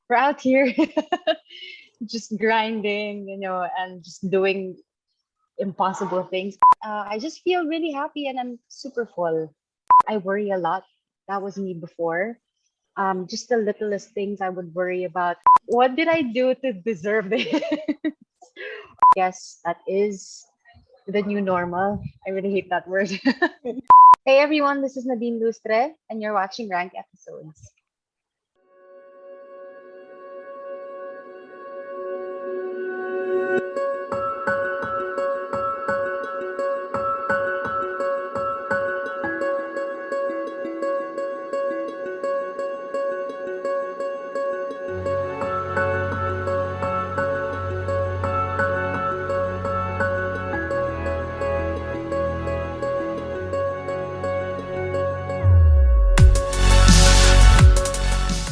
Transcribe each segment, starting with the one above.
we're out here just grinding, and just doing impossible things. I just feel really happy and I'm super full. I worry a lot. That was me before. Just the littlest things I would worry about. What did I do to deserve this? Guess that is the new normal. I really hate that word. Hey everyone, this is Nadine Lustre, and you're watching Rank Episodes.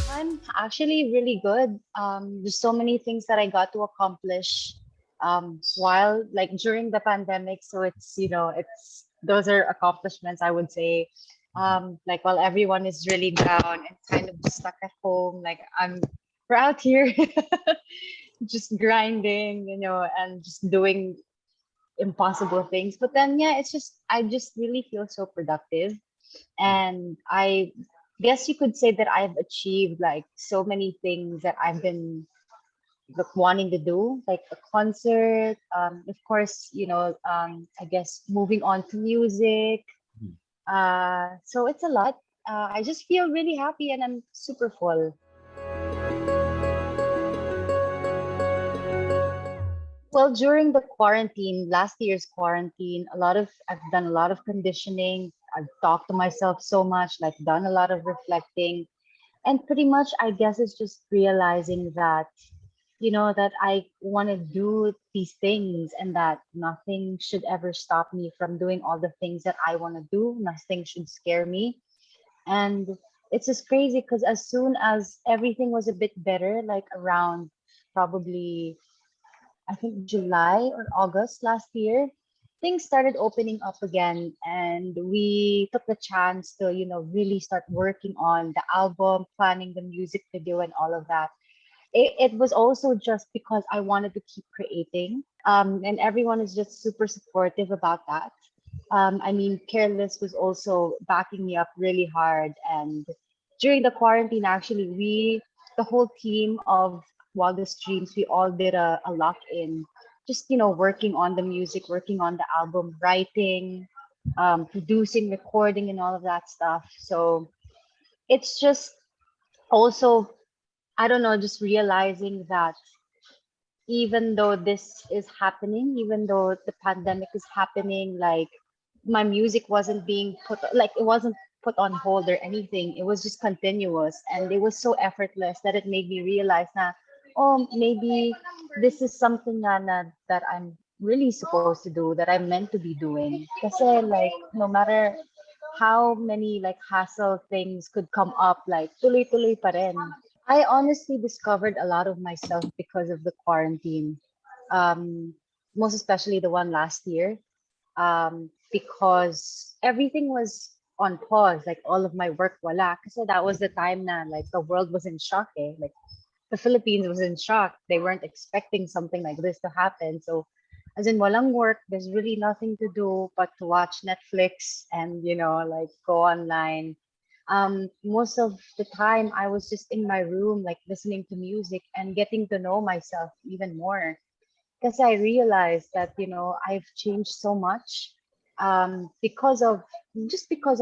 I'm actually really good. There's so many things that I got to accomplish while like during the pandemic. So it's those are accomplishments I would say. Like while everyone is really down and kind of just stuck at home, like we're out here just grinding, and just doing impossible things. But then yeah, I just really feel so productive. And I guess you could say that I've achieved like so many things that I've been like, wanting to do, like a concert, of course, I guess moving on to music. So it's a lot. I just feel really happy and I'm super full. Well, during the quarantine, last year's quarantine, I've done a lot of conditioning. I've talked to myself so much, like done a lot of reflecting. And pretty much, I guess it's just realizing that, that I want to do these things and that nothing should ever stop me from doing all the things that I want to do. Nothing should scare me. And it's just crazy because as soon as everything was a bit better, like around probably I think July or August last year, things started opening up again, and we took the chance to, really start working on the album, planning the music video, and all of that. It was also just because I wanted to keep creating, and everyone is just super supportive about that. I mean, Careless was also backing me up really hard, and during the quarantine, actually, the whole team of Wildest Dreams, we all did a lock in, just working on the music, working on the album, writing, producing, recording, and all of that stuff. So it's just also, I don't know, just realizing that even though this is happening, even though the pandemic is happening, like my music wasn't being it wasn't put on hold or anything. It was just continuous and it was so effortless that it made me realize that, oh, maybe this is something that I'm really supposed to do, that I'm meant to be doing. Kasi like, no matter how many like hassle things could come up, like tuloy-tuloy pa rin. I honestly discovered a lot of myself because of the quarantine. Most especially the one last year, because everything was on pause, like all of my work wala. Kasi that was the time na like the world was in shock eh. Like the Philippines was in shock. They weren't expecting something like this to happen. So as in walang work, there's really nothing to do but to watch Netflix and like go online. Most of the time I was just in my room like listening to music and getting to know myself even more, because I realized that I've changed so much, because of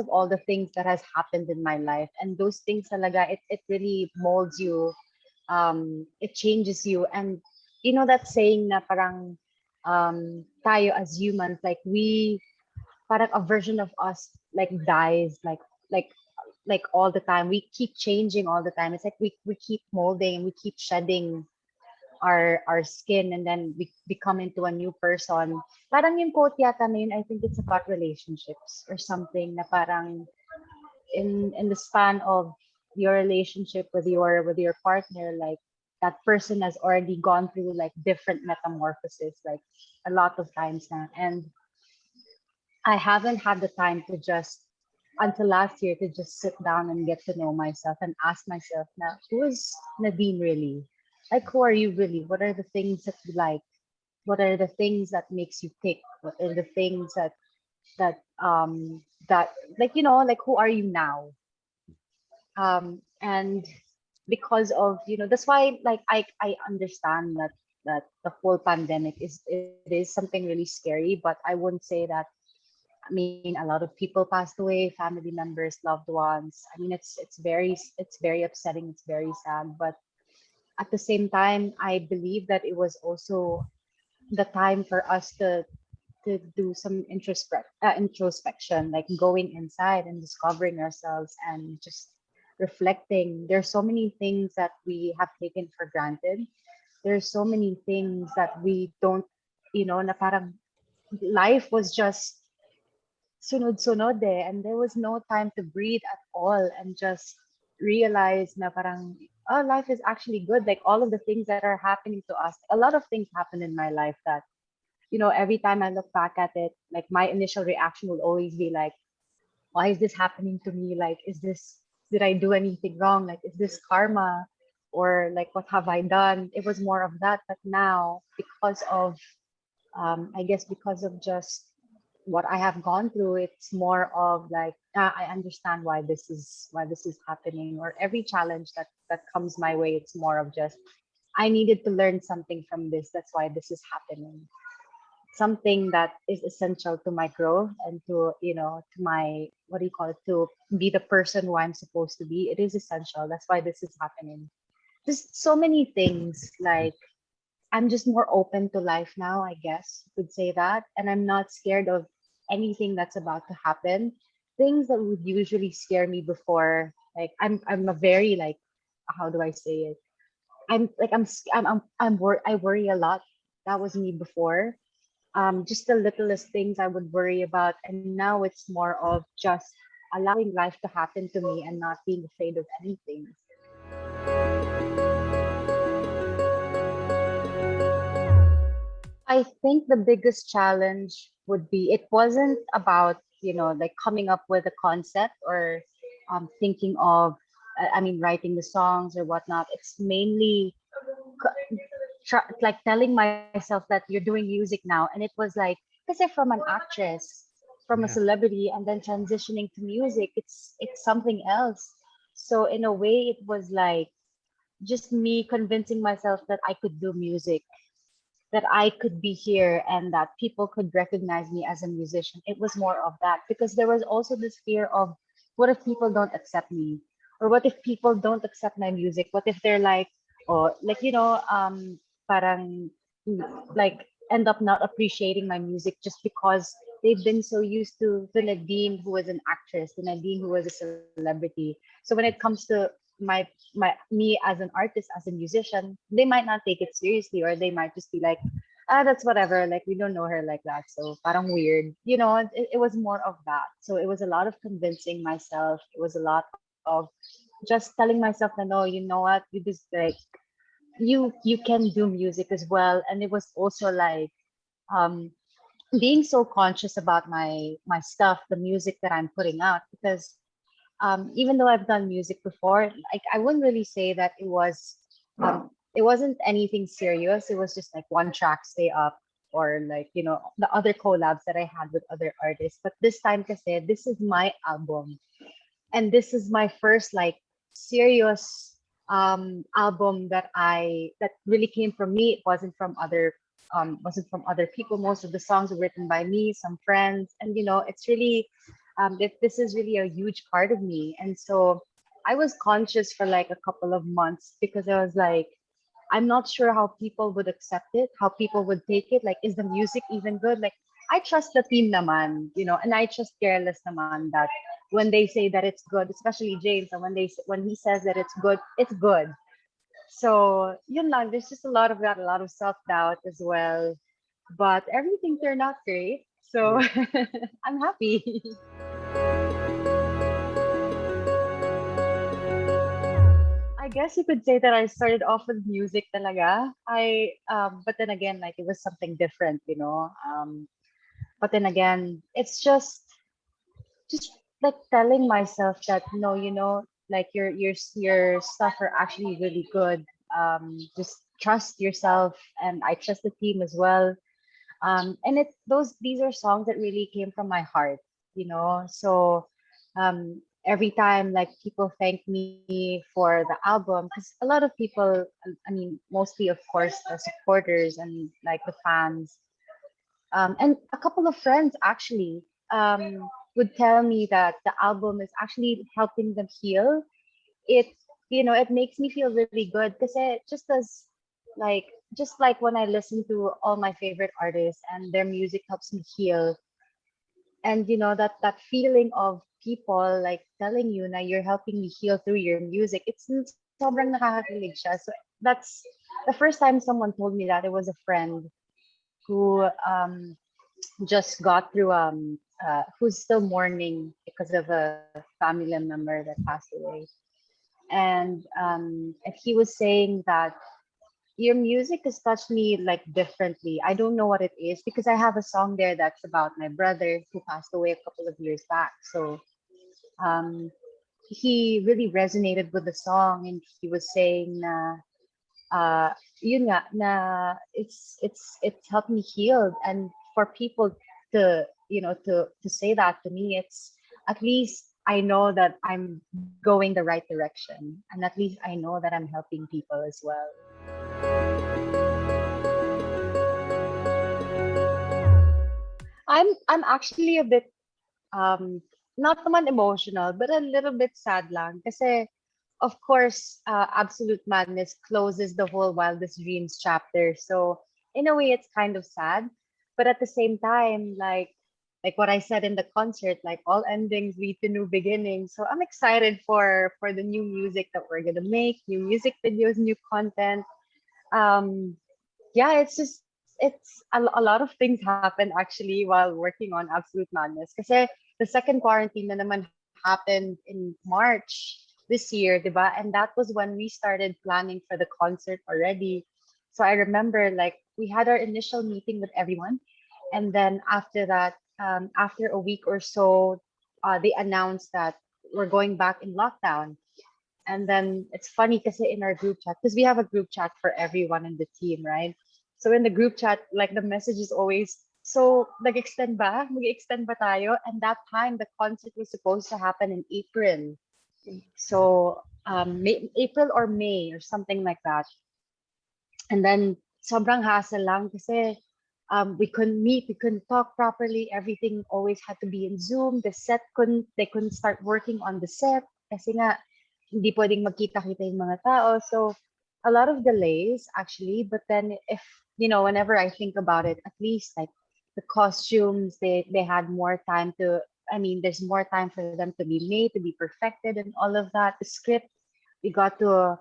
all the things that has happened in my life, and those things talaga, it really molds you, it changes you. And that saying na parang tayo as humans, like we parang a version of us like dies like like all the time. We keep changing all the time. It's like we keep molding and we keep shedding our skin, and then we become into a new person. Parang yung quote yata na yun, I think it's about relationships or something, na parang in the span of your relationship with your partner, like that person has already gone through like different metamorphoses, like a lot of times now. And I haven't had the time to just until last year to just sit down and get to know myself and ask myself now, who is Nadine really? Like, who are you really? What are the things that you like? What are the things that makes you tick? What are the things that like, like, who are you now? And because of, that's why, like, I understand that the whole pandemic is something really scary, but I wouldn't say that. I mean, a lot of people passed away, family members, loved ones. I mean, it's very upsetting, it's very sad, but at the same time, I believe that it was also the time for us to do some introspection, like going inside and discovering ourselves and just reflecting. There's so many things that we have taken for granted. There's so many things that we don't, na parang life was just sunod-sunod and there was no time to breathe at all and just realize na parang, oh, life is actually good. Like all of the things that are happening to us, a lot of things happen in my life that, every time I look back at it, like my initial reaction will always be like, why is this happening to me? Like, did I do anything wrong? Like, is this karma? Or like, what have I done? It was more of that. But now, because of, I guess, because of just what I have gone through, it's more of like, I understand why this is happening. Or every challenge that comes my way, it's more of just, I needed to learn something from this. That's why this is happening, something that is essential to my growth and to my, what do you call it, to be the person who I'm supposed to be. It is essential. That's why this is happening. Just so many things. Like, I'm just more open to life now, I guess you could say that. And I'm not scared of anything that's about to happen. Things that would usually scare me before, like, I'm a very, like, how do I say it? I'm like, I worry a lot. That was me before. Just the littlest things I would worry about. And now it's more of just allowing life to happen to me and not being afraid of anything. I think the biggest challenge would be, it wasn't about, like coming up with a concept or thinking of, I mean, writing the songs or whatnot. It's mainly like telling myself that you're doing music now. And it was like, because I'm from an actress, from a Yeah. celebrity, and then transitioning to music, it's something else. So in a way, it was like just me convincing myself that I could do music, that I could be here and that people could recognize me as a musician. It was more of that, because there was also this fear of, what if people don't accept me? Or what if people don't accept my music? What if they're like, or like, parang like end up not appreciating my music just because they've been so used to the Nadine who was an actress, the Nadine who was a celebrity. So when it comes to me as an artist, as a musician, they might not take it seriously, or they might just be like, that's whatever. Like, we don't know her like that, so parang weird. It was more of that. So it was a lot of convincing myself. It was a lot of just telling myself that, no, you know what, you just like, you can do music as well. And it was also like, um being so conscious about my stuff, the music that I'm putting out, because even though I've done music before, like, I wouldn't really say that it wasn't anything serious. It was just like one track, stay up, or like, the other collabs that I had with other artists. But this time, kasi, this is my album, and this is my first, like, serious album that really came from me. It wasn't from other people. Most of the songs were written by me, some friends, and it's really, this is really a huge part of me. And so I was conscious for like a couple of months, because I was like, I'm not sure how people would accept it, how people would take it. Like, is the music even good? Like, I trust the team naman, and I trust Careless naman, that when they say that it's good, especially James, and when he says that it's good. So yun lang, there's just a lot of that, a lot of self-doubt as well. But everything turned out great. So Yeah. I'm happy. I guess you could say that I started off with music talaga. But then again, like, it was something different. But then again, it's just like telling myself that no, like your stuff are actually really good. Just trust yourself, and I trust the team as well. And it those these are songs that really came from my heart, So every time like people thank me for the album, because a lot of people, I mean, mostly of course the supporters and like the fans, and a couple of friends actually would tell me that the album is actually helping them heal. It it makes me feel really good because it like just like when I listen to all my favorite artists and their music helps me heal, and that feeling of people like telling you na you're helping me heal through your music, sobrang nakakakilig siya. So that's the first time someone told me that. It was a friend who just got through who's still mourning because of a family member that passed away. And he was saying that your music has touched me like differently. I don't know what it is because I have a song there that's about my brother who passed away a couple of years back. So um, he really resonated with the song, and he was saying na yun nga, na it's helped me heal. And for people to to say that to me, it's at least I know that I'm going the right direction, and at least I know that I'm helping people as well. I'm actually a bit not naman emotional, but a little bit sad lang kasi of course Absolute Madness closes the whole Wildest Dreams chapter. So in a way it's kind of sad, but at the same time, like what I said in the concert, like all endings lead to new beginnings. So I'm excited for the new music that we're gonna make, new music videos, new content. Um, yeah, it's a lot of things happen actually while working on Absolute Madness. Kasi the second quarantine na naman happened in March this year, diba? And that was when we started planning for the concert already. So I remember like we had our initial meeting with everyone, and then after that, after a week or so, they announced that we're going back in lockdown. And then it's funny because in our group chat, because we have a group chat for everyone in the team, right? So in the group chat, like the message is always, so nag-extend ba? Mag-extend ba tayo? And that time, the concert was supposed to happen in April. So April or May or something like that. And then sobrang hassle lang kasi we couldn't meet, we couldn't talk properly. Everything always had to be in Zoom. They couldn't start working on the set kasi nga hindi pwedeng magkita-kita yung mga tao. So a lot of delays actually, but then if whenever I think about it, at least like the costumes, they had more time to, I mean, there's more time for them to be made, to be perfected and all of that. The script, we got to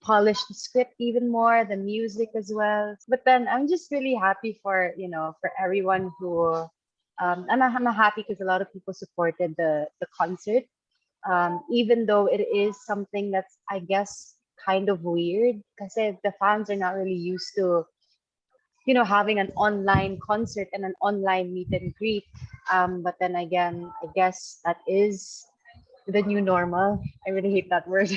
polish the script even more, the music as well. But then I'm just really happy for for everyone who I'm happy because a lot of people supported the concert, even though it is something that's, I guess, kind of weird because the fans are not really used to having an online concert and an online meet and greet. But then again, I guess that is the new normal. I really hate that word,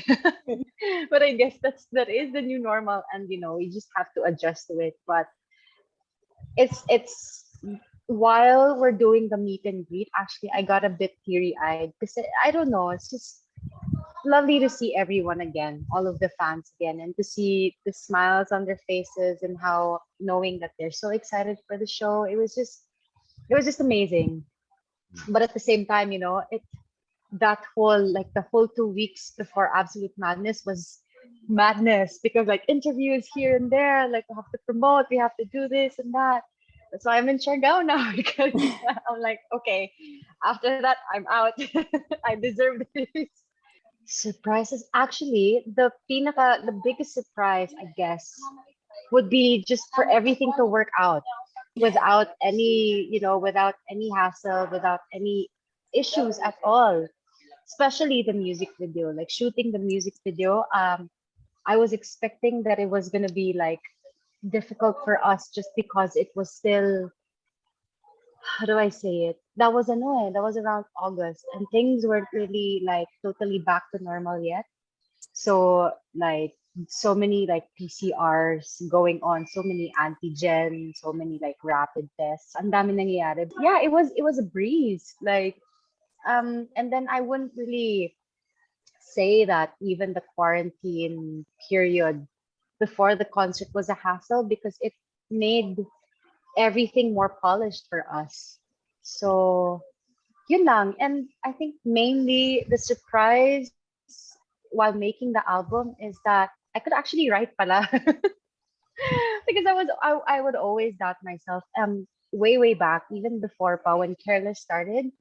but I guess that is the new normal, and we just have to adjust to it. But it's while we're doing the meet and greet, actually, I got a bit teary eyed because I don't know. It's just lovely to see everyone again, all of the fans again, and to see the smiles on their faces and how knowing that they're so excited for the show. It was just amazing. But at the same time, that whole like the whole 2 weeks before Absolute Madness was madness because like interviews here and there, like we have to promote, we have to do this and that. That's why I'm in Siargao now because I'm like, okay, after that I'm out. I deserve this. Surprises. Actually, the biggest surprise, I guess, would be just for everything to work out without any hassle, without any issues at all. Especially the music video, like shooting the music video. I was expecting that it was gonna be like difficult for us just because it was still, how do I say it? that was that was around August, and things weren't really like totally back to normal yet. So like so many like PCRs going on, so many antigen, so many like rapid tests. Ang dami nangyayari. Yeah, it was a breeze. Like and then I wouldn't really say that even the quarantine period before the concert was a hassle because it made everything more polished for us. So yun lang. And I think mainly the surprise while making the album is that I could actually write pala. Because I would always doubt myself. Way back, even before pa when Careless started,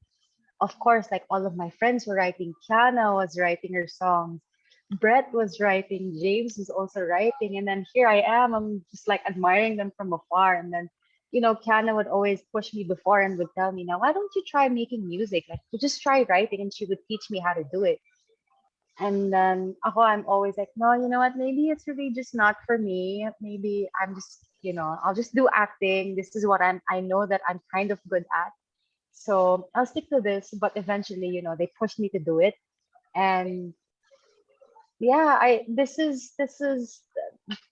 of course, like all of my friends were writing. Kiana was writing her songs. Brett was writing. James was also writing. And then here I am. I'm just like admiring them from afar. And then, Kiana would always push me before and would tell me, now, why don't you try making music? Like, you just try writing. And she would teach me how to do it. And then I'm always like, no, you know what? Maybe it's really just not for me. Maybe I'm just, I'll just do acting. This is what I know that I'm kind of good at. So I'll stick to this. But eventually, they pushed me to do it. And yeah, this is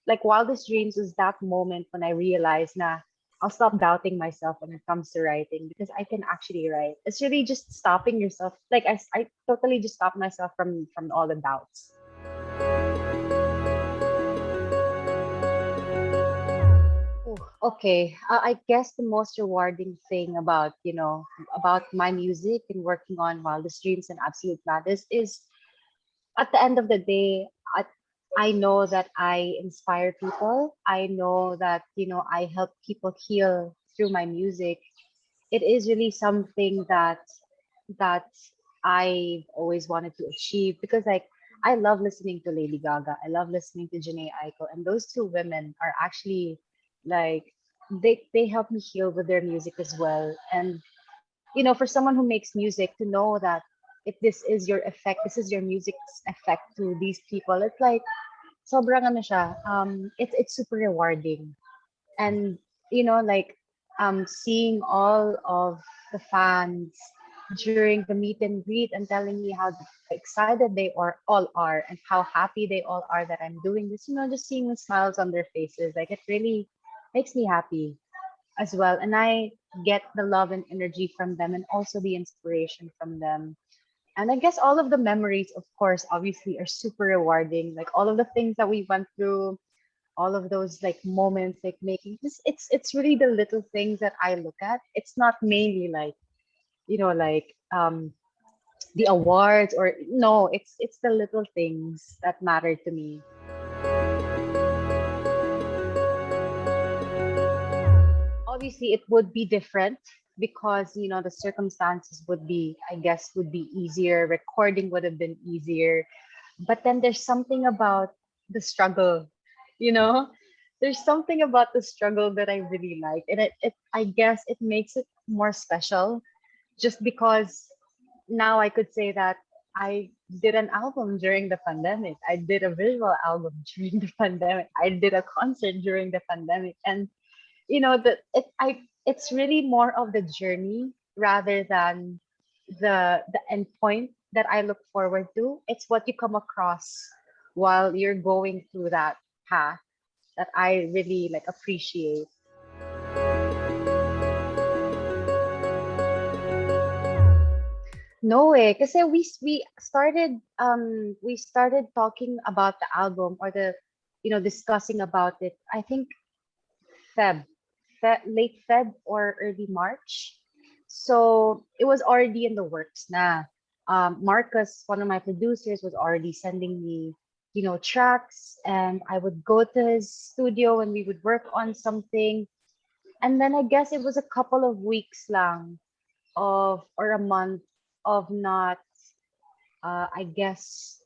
like Wildest Dreams was that moment when I realized, nah, I'll stop doubting myself when it comes to writing because I can actually write. It's really just stopping yourself. Like I totally just stopped myself from all the doubts. Ooh, okay, I guess the most rewarding thing about my music and working on Wildest Dreams and Absolute Madness is at the end of the day, I know that I inspire people. I know that, I help people heal through my music. It is really something that I always wanted to achieve because like I love listening to Lady Gaga. I love listening to Janae Aiko. And those two women are actually like they help me heal with their music as well. And for someone who makes music to know that if this is your effect, this is your music's effect to these people, it's like sobrang ano siya, it's super rewarding. And like seeing all of the fans during the meet and greet and telling me how excited they all are and how happy they all are that I'm doing this, just seeing the smiles on their faces, like it really makes me happy as well. And I get the love and energy from them and also the inspiration from them. And I guess all of the memories, of course, obviously are super rewarding. Like all of the things that we went through, all of those like moments, like making this, it's really the little things that I look at. It's not mainly like, like the awards or no, it's the little things that matter to me. Obviously it would be different because the circumstances would be, I guess, would be easier, recording would have been easier, but then there's something about the struggle, you know there's something about the struggle that I really like, and it I guess it makes it more special just because now I could say that I did an album during the pandemic. I did a visual album during the pandemic. I did a concert during the pandemic. And that it's really more of the journey rather than the end point that I look forward to. It's what you come across while you're going through that path that I really like appreciate. No way, kasi we started talking about the album or the discussing about it. I think Feb, late Feb or early March. So it was already in the works na. Marcus, one of my producers, was already sending me, tracks, and I would go to his studio and we would work on something. And then I guess it was a couple of weeks lang of or a month of not, I guess,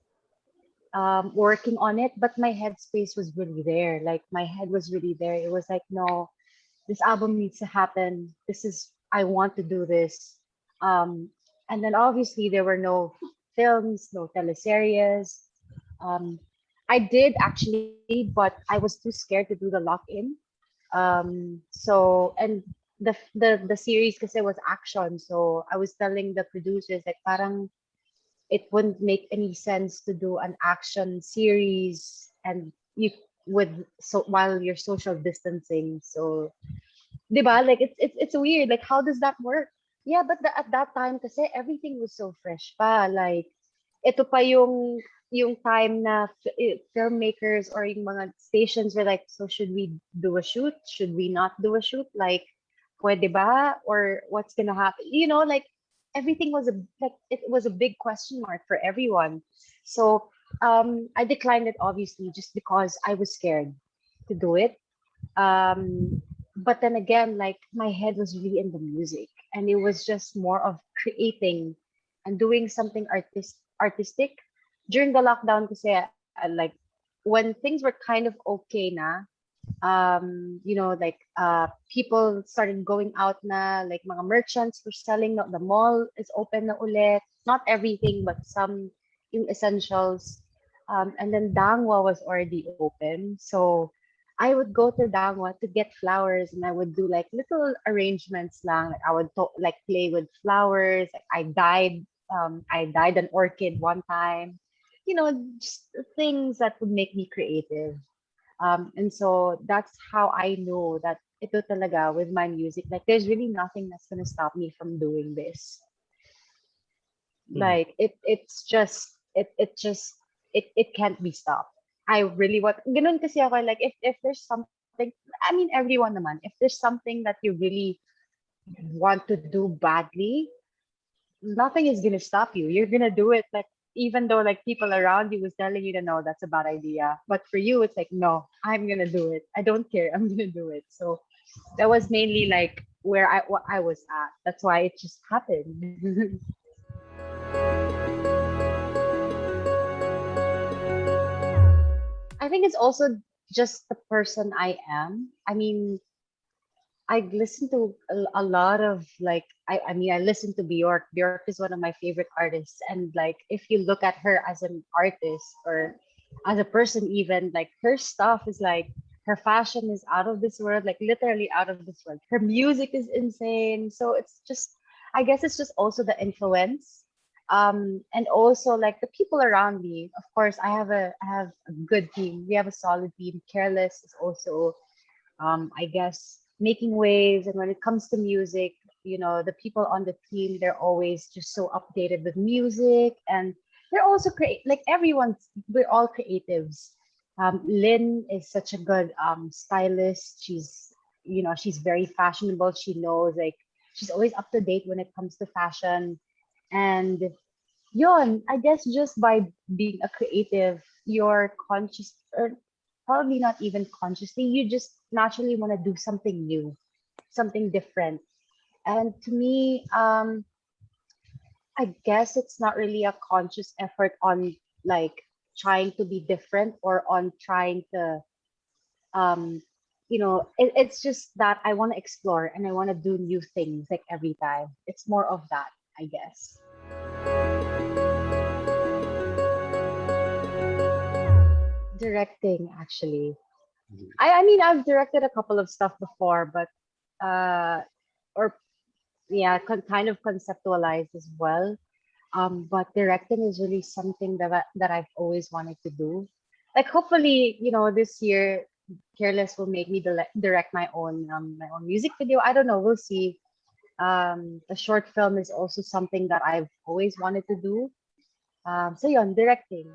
working on it. But my headspace was really there. Like my head was really there. It was like, no, this album needs to happen. I want to do this. Um, and then obviously there were no films, no teleseries. Um, I did actually, but I was too scared to do the lock in. So and the series kasi was action. So I was telling the producers like parang it wouldn't make any sense to do an action series and you with so while you're social distancing. So, 'di ba? Like it's weird. Like how does that work? Yeah, but at that time kasi everything was so fresh pa. Like ito pa yung time na filmmakers or yung mga stations were like, so should we do a shoot? Should we not do a shoot? Like, pwede ba? Or what's gonna happen? You know, like everything was it was a big question mark for everyone. So I declined it obviously just because I was scared to do it. But then again, like my head was really in the music and it was just more of creating and doing something artistic during the lockdown kasi like when things were kind of okay na, like people started going out na, like mga merchants were selling na, the mall is open na ulit, not everything but some yung essentials, and then Dangwa was already open, so I would go to Dangwa to get flowers and I would do like little arrangements lang, like I would like play with flowers, like I dyed an orchid one time, just things that would make me creative. And so that's how I know that ito talaga with my music. Like there's really nothing that's gonna stop me from doing this. Like it can't be stopped. I really want ganun kasi ako like if there's something, I mean everyone naman, if there's something that you really want to do badly, nothing is gonna stop you. You're gonna do it like even though like people around you was telling you to no, that's a bad idea. But for you, it's like no, I'm gonna do it. I don't care. I'm gonna do it. So that was mainly like where what I was at. That's why it just happened. I think it's also just the person I am. I mean, I listen to a lot of like I mean I listen to Bjork. Bjork is one of my favorite artists, and like if you look at her as an artist or as a person, even like her stuff is like her fashion is out of this world, like literally out of this world. Her music is insane. So it's just I guess it's just also the influence, and also like the people around me. Of course, I have a good team. We have a solid team. Careless is also I guess making waves. And when it comes to music, the people on the team, they're always just so updated with music, and they're also like everyone's, we're all creatives. Lynn is such a good stylist. She's very fashionable. She knows like she's always up to date when it comes to fashion. And yon, I guess just by being a creative, you're conscious, or probably not even consciously, you just naturally want to do something new, something different. And to me, I guess it's not really a conscious effort on like trying to be different or on trying to, it's just that I want to explore and I want to do new things like every time. It's more of that, I guess. Directing, actually. I mean, I've directed a couple of stuff before, but or yeah, kind of conceptualized as well. But directing is really something that I've always wanted to do. Like hopefully, this year, Careless will make me direct my own music video. I don't know. We'll see. The short film is also something that I've always wanted to do. So yeah, directing.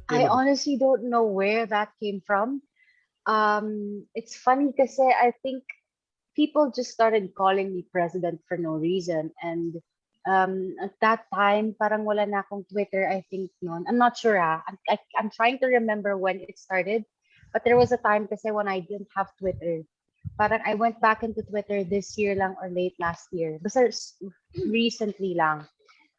I honestly don't know where that came from. It's funny because I think people just started calling me president for no reason. And at that time, parang wala na akong Twitter, I think noon. I'm not sure. I'm trying to remember when it started. But there was a time kasi when I didn't have Twitter. Parang I went back into Twitter this year lang or late last year. Basta recently lang.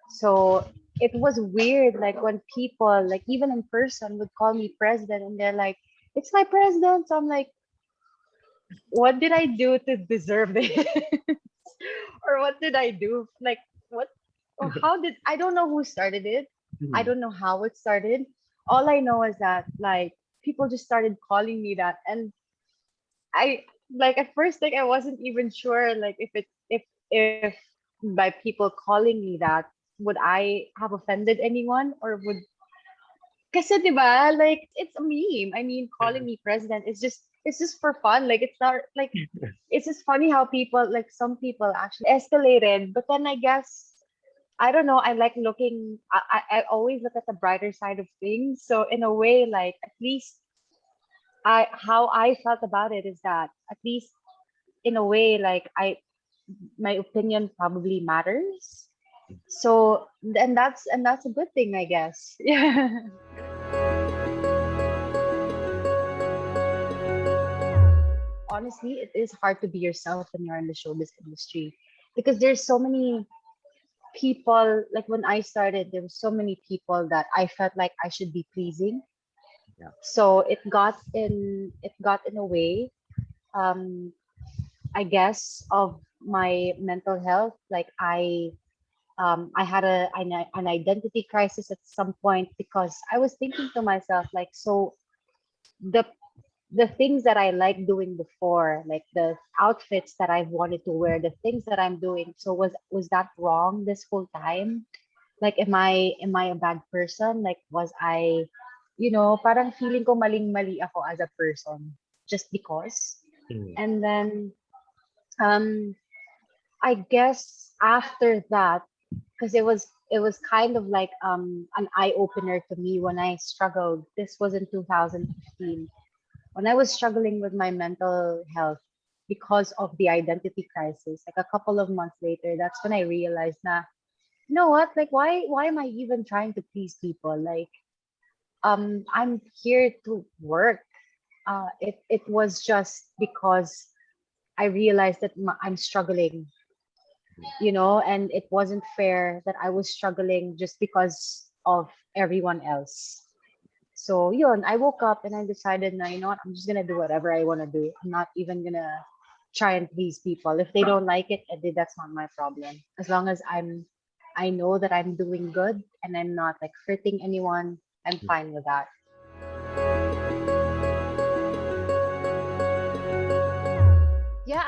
So it was weird, like when people, like even in person, would call me president and they're like, it's my president. So I'm like, what did I do to deserve this? Or what did I do? Like, what? Or how did I don't know who started it. I don't know how it started. All I know is that, like, people just started calling me that, and I like at first like I wasn't even sure like if by people calling me that would I have offended anyone or would kasi 'di ba like it's a meme. I mean calling me president is just it's just for fun. Like it's not like it's just funny how people like some people actually escalated. But then I guess I don't know. I like looking. I always look at the brighter side of things. So in a way, like at least I how I felt about it is that at least in a way, like my opinion probably matters. So and that's a good thing, I guess. Yeah. Honestly, it is hard to be yourself when you're in the showbiz industry because there's so many people. Like when I started, there were so many people that I felt like I should be pleasing. Yeah. So it got in a way, um, I guess, of my mental health. Like I had an identity crisis at some point because I was thinking to myself like, so the the things that I like doing before, like the outfits that I've wanted to wear, the things that I'm doing, so was that wrong this whole time? Like am I a bad person? Like was I, parang feeling ko maling-mali ako as a person just because. Mm. And then um I guess after that, because it was kind of like an eye opener to me when I struggled. This was in 2015 when I was struggling with my mental health because of the identity crisis. Like a couple of months later, that's when I realized, na, you know what? Like why am I even trying to please people? Like I'm here to work. It was just because I realized that I'm struggling, and it wasn't fair that I was struggling just because of everyone else. So yun, I woke up and I decided na, you know what, I'm just gonna do whatever I wanna do. I'm not even gonna try and please people. If they don't like it, that's not my problem. As long as I know that I'm doing good and I'm not like hurting anyone, I'm fine with that. Yeah,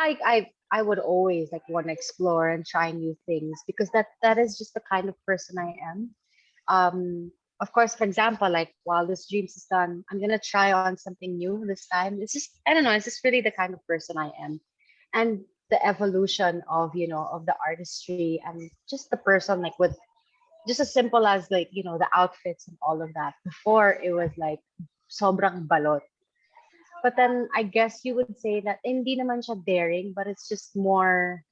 I would always like want to explore and try new things because that is just the kind of person I am. Of course, for example, like Wildest Dreams is done, I'm gonna try on something new this time. It's just I don't know, it's just really the kind of person I am. And the evolution of, of the artistry and just the person like with just as simple as like, the outfits and all of that. Before it was like sobrang balot. But then I guess you would say that hindi naman siya daring, but it's just more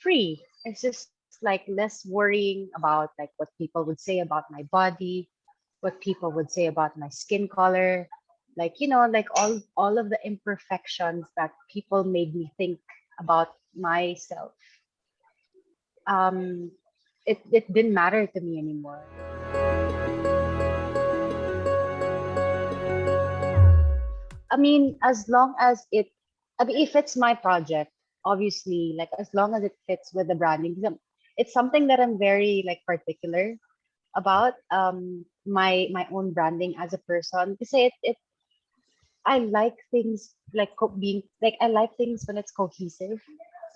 free. It's just like less worrying about like what people would say about my body, what people would say about my skin color, like like all of the imperfections that people made me think about myself. Um, it didn't matter to me anymore. I mean, as long as I mean, if it's my project, obviously, like as long as it fits with the branding, 'cause it's something that I'm very like particular about. My own branding as a person. Because I like things like being like I like things when it's cohesive.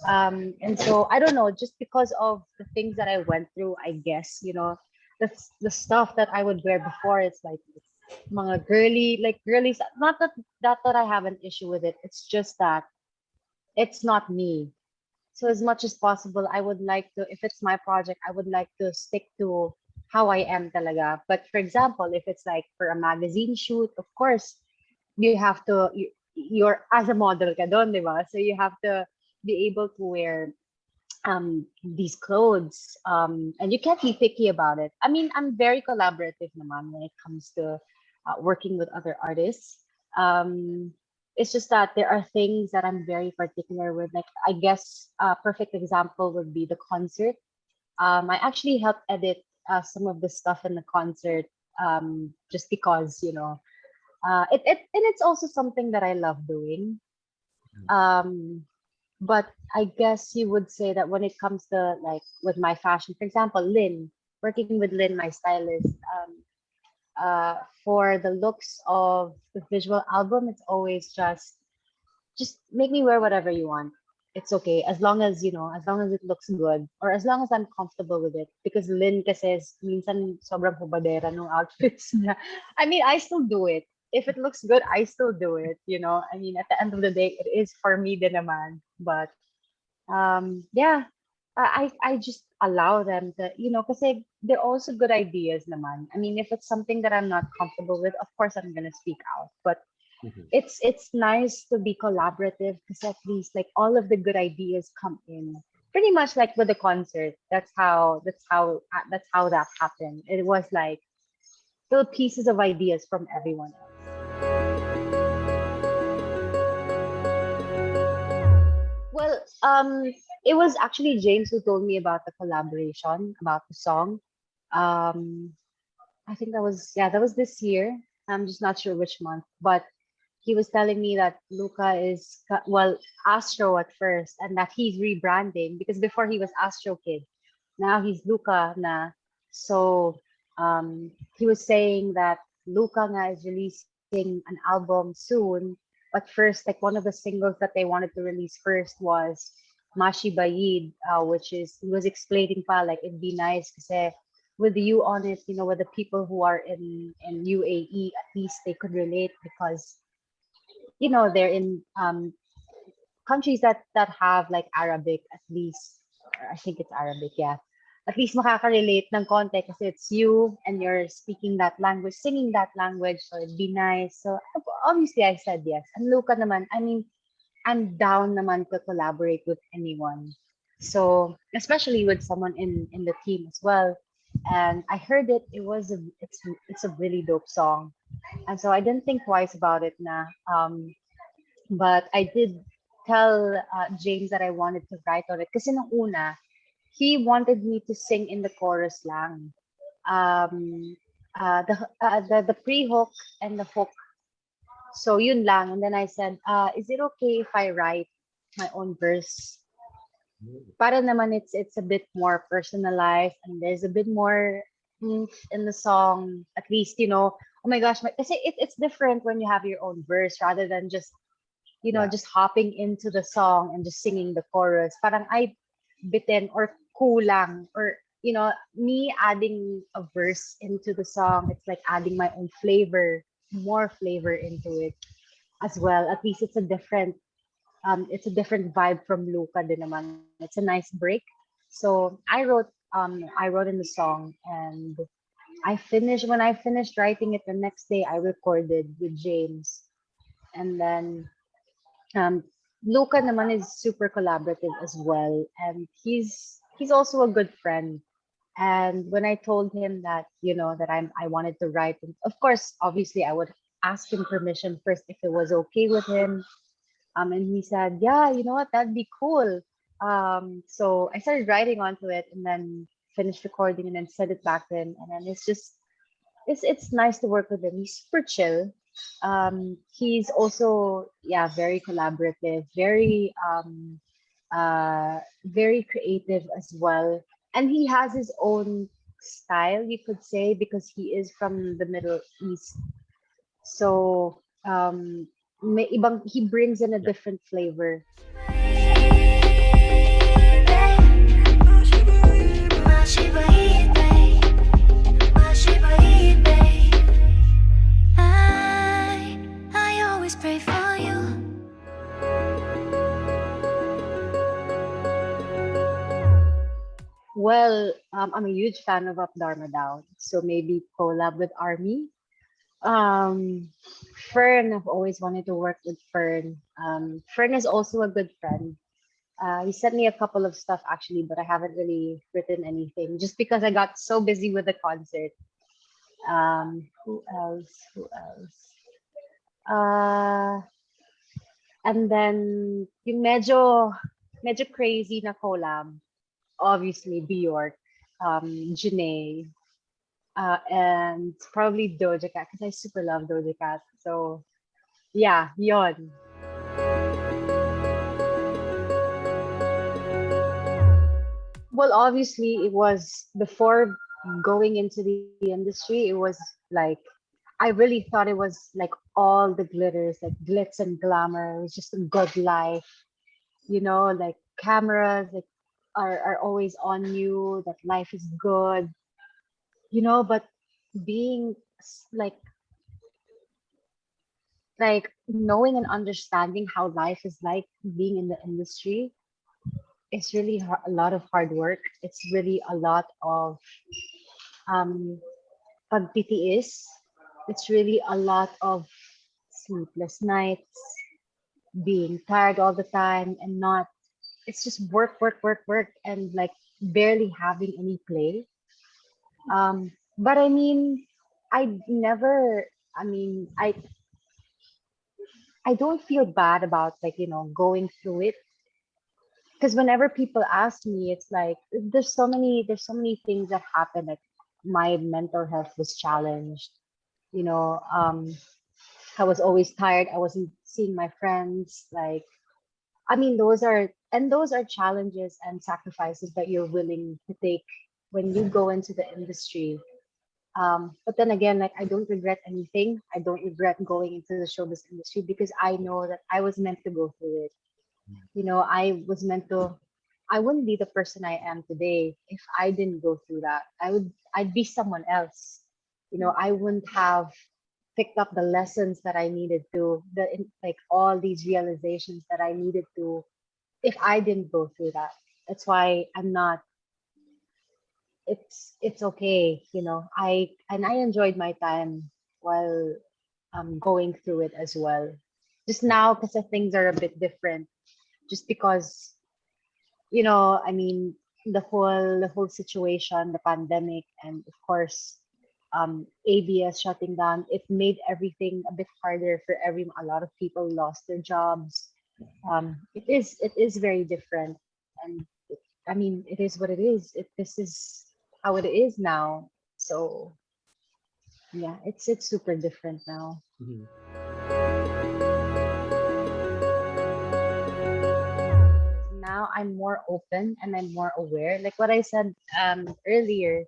And so I don't know, just because of the things that I went through, I guess the stuff that I would wear before. It's like mga girly, like girly. Not that I have an issue with it. It's just that it's not me. So as much as possible, I would like to, if it's my project, I would like to stick to how I am talaga. But for example, if it's like for a magazine shoot, of course, you have to, you're as a model ka doon, di ba? So you have to be able to wear these clothes, and you can't be picky about it. I mean, I'm very collaborative naman when it comes to working with other artists. um it's just that there are things that I'm very particular with, like I guess a perfect example would be the concert. I actually helped edit some of the stuff in the concert, just because it and it's also something that I love doing. um but I guess you would say that when it comes to like with my fashion, for example, Lynn, working with Lynn, my stylist, uh, for the looks of the visual album, it's always just make me wear whatever you want. It's okay as long as as long as it looks good or as long as I'm comfortable with it. Because Lynn kasi minsan sobrang hubadera nung outfits niya. I mean, I still do it. If it looks good, I still do it. I mean, at the end of the day, it is for me din naman. But yeah, I just allow them to, kasi they're also good ideas naman. I mean, if it's something that I'm not comfortable with, of course I'm gonna speak out. But Mhm. it's nice to be collaborative because at least like all of the good ideas come in. Pretty much like with the concert. That's how that happened. It was like little pieces of ideas from everyone else. Well, it was actually James who told me about the collaboration, about the song. Um, I think that was this year. I'm just not sure which month, but he was telling me that Luca is well Astro at first, and that he's rebranding because before he was Astro Kid, now he's Luca na. So he was saying that Luca nga is releasing an album soon, but first like one of the singles that they wanted to release first was Mashi Bayid, which is he was explaining pa like it'd be nice because with you on it, with the people who are in UAE, at least they could relate because they're in countries that have like Arabic at least. Or I think it's Arabic, yeah. At least makaka-relate ng konti kasi it's you and you're speaking that language, singing that language, so it'd be nice. So obviously I said yes. And Luca naman, I mean, I'm down naman to collaborate with anyone. So especially with someone in the team as well. And I heard it. It's a really dope song, and so I didn't think twice about it. Na but I did tell James that I wanted to write on it. Kasi nung una, he wanted me to sing in the chorus lang. The pre-hook and the hook. So yun lang. And then I said, is it okay if I write my own verse? Para naman it's a bit more personalized and there's a bit more oomph in the song. At least, oh my gosh, kasi it's different when you have your own verse rather than Yeah. just hopping into the song and just singing the chorus. Parang ay bitin or kulang or me adding a verse into the song, it's like adding my own flavor, more flavor into it as well. At least it's a different vibe from Luca din naman. It's a nice break. So I wrote in the song and when I finished writing it the next day I recorded with James. And then um, Luca naman is super collaborative as well, and he's also a good friend. And when I told him that that I wanted to write, of course, obviously I would ask him permission first if it was okay with him. And he said, yeah, you know what, that'd be cool. So I started writing onto it, and then finished recording, and then sent it back to him, and then it's nice to work with him. He's super chill. He's also very collaborative, very creative as well, and he has his own style, you could say, because he is from the Middle East. So he brings in a Yeah. different flavor. I always pray for you. Well, I'm a huge fan of Up Dharma Down, so maybe collab with Army. Um, Fern, I've always wanted to work with Fern. Fern is also a good friend. He sent me a couple of stuff actually, but I haven't really written anything just because I got so busy with the concert. Who else? Who else? Uh, and then yung medyo crazy na collab, obviously Bjork, Janae, and probably Doja Cat because I super love Doja Cat. So yeah, yon. Well, obviously it was before. going into the industry, it was like I really thought it was like all the glitters, like glitz and glamour. It was just a good life, like cameras like are always on you, that life is good, but being like knowing and understanding how life is like being in the industry, it's really a lot of hard work. It's really a lot of um pagtitiis. It's really a lot of sleepless nights, being tired all the time, and not, it's just work, work, work, work, and like barely having any play. But I mean, I never, I mean, I don't feel bad about like, going through it, because whenever people ask me, it's like there's so many things that happen. Like my mental health was challenged, you know, I was always tired. I wasn't seeing my friends. Like, I mean, those are challenges and sacrifices that you're willing to take when you go into the industry. But then again, like I don't regret anything. I don't regret going into the showbiz industry because I know that I was meant to go through it. I wouldn't be the person I am today if I didn't go through that. I'd be someone else. I wouldn't have picked up the lessons that I needed to, like all these realizations that I needed to, if I didn't go through that. That's why I'm not, it's okay. I enjoyed my time while going through it as well. Just now, because things are a bit different, just because I mean, the whole situation, the pandemic, and of course, ABS shutting down, it made everything a bit harder for a lot of people lost their jobs. It is very different, and I mean, it is what it is. This is how it is now. So yeah, it's super different now. Mhm. Now I'm more open and I'm more aware. Like what I said earlier,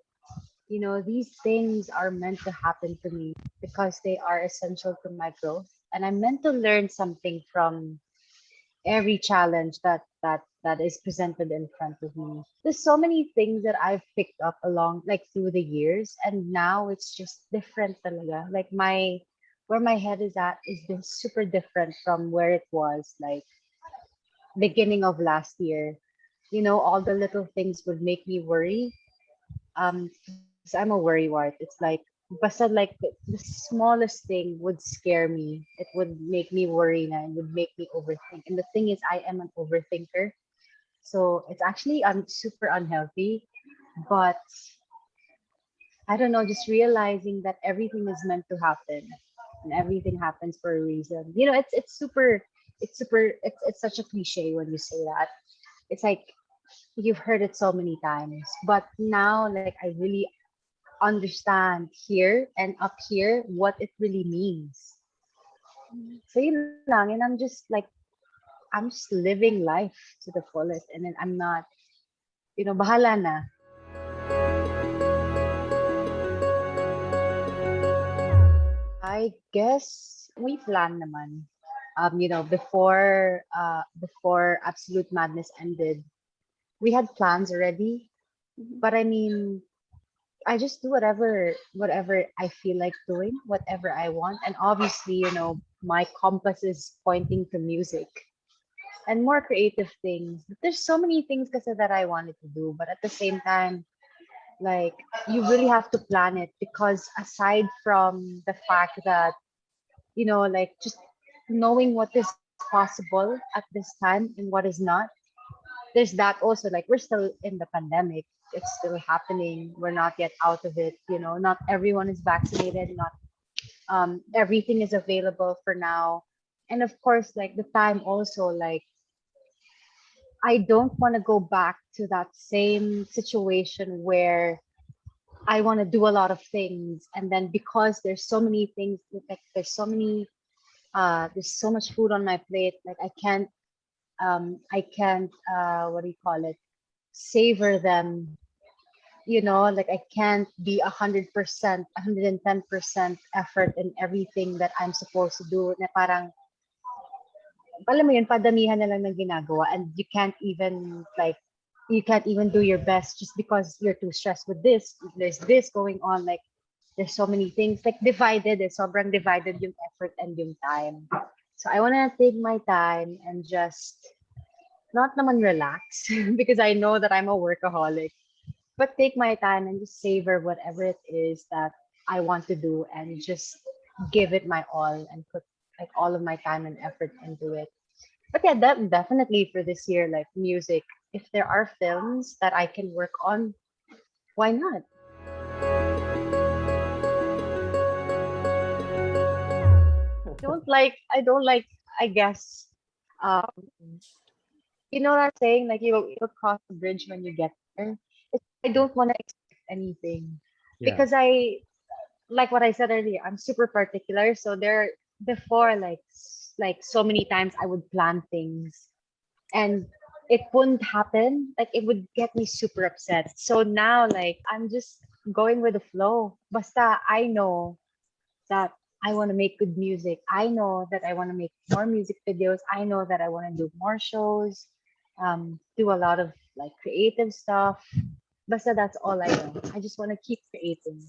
these things are meant to happen to me because they are essential to my growth. And I'm meant to learn something from every challenge that is presented in front of me. There's so many things that I've picked up along like through the years, and now it's just different talaga. Like where my head is at is super different from where it was like beginning of last year. All the little things would make me worry. Because I'm a worrywart. It's like basta like the smallest thing would scare me. It would make me worry na and would make me overthink. And the thing is, I am an overthinker. So it's actually super unhealthy. But I don't know, just realizing that everything is meant to happen and everything happens for a reason. It's such a cliche when you say that. It's like you've heard it so many times. But now like I really understand here and up here what it really means. So yun lang, and I'm just living life to the fullest, and then I'm not, bahala na. I guess we plan naman. Before Absolute Madness ended, we had plans already. But I mean, I just do whatever I feel like doing, whatever I want. And obviously, my compass is pointing to music and more creative things. There's so many things kasi that I wanted to do, but at the same time, like you really have to plan it because aside from the fact that, like just knowing what is possible at this time and what is not, there's that also. Like we're still in the pandemic. It's still happening. We're not yet out of it. Not everyone is vaccinated. Not everything is available for now. And of course, like the time also, like I don't want to go back to that same situation where I want to do a lot of things, and then because there's so many things, like there's so much food on my plate, like I can't what do you call it, savor them like I can't be 100%, 110% effort in everything that I'm supposed to do. Na parang, alam mo yun, padamihan na lang ng ginagawa and you can't even do your best just because you're too stressed with this. There's this going on, like, there's so many things, like divided, sobrang divided yung effort and yung time. So I want to take my time and just not naman relax because I know that I'm a workaholic, but take my time and just savor whatever it is that I want to do and just give it my all and put like all of my time and effort into it. But yeah, that definitely for this year, like music. If there are films that I can work on, why not? I don't like, I guess, um, you know what I'm saying? Like you'll cross the bridge when you get there. I don't want to expect anything Yeah. because like what I said earlier, I'm super particular. So there before like so many times I would plan things and it wouldn't happen. Like it would get me super upset. So now like I'm just going with the flow. Basta I know that I want to make good music. I know that I want to make more music videos. I know that I want to do more shows, do a lot of like creative stuff. Basta that's all I know. I just want to keep creating.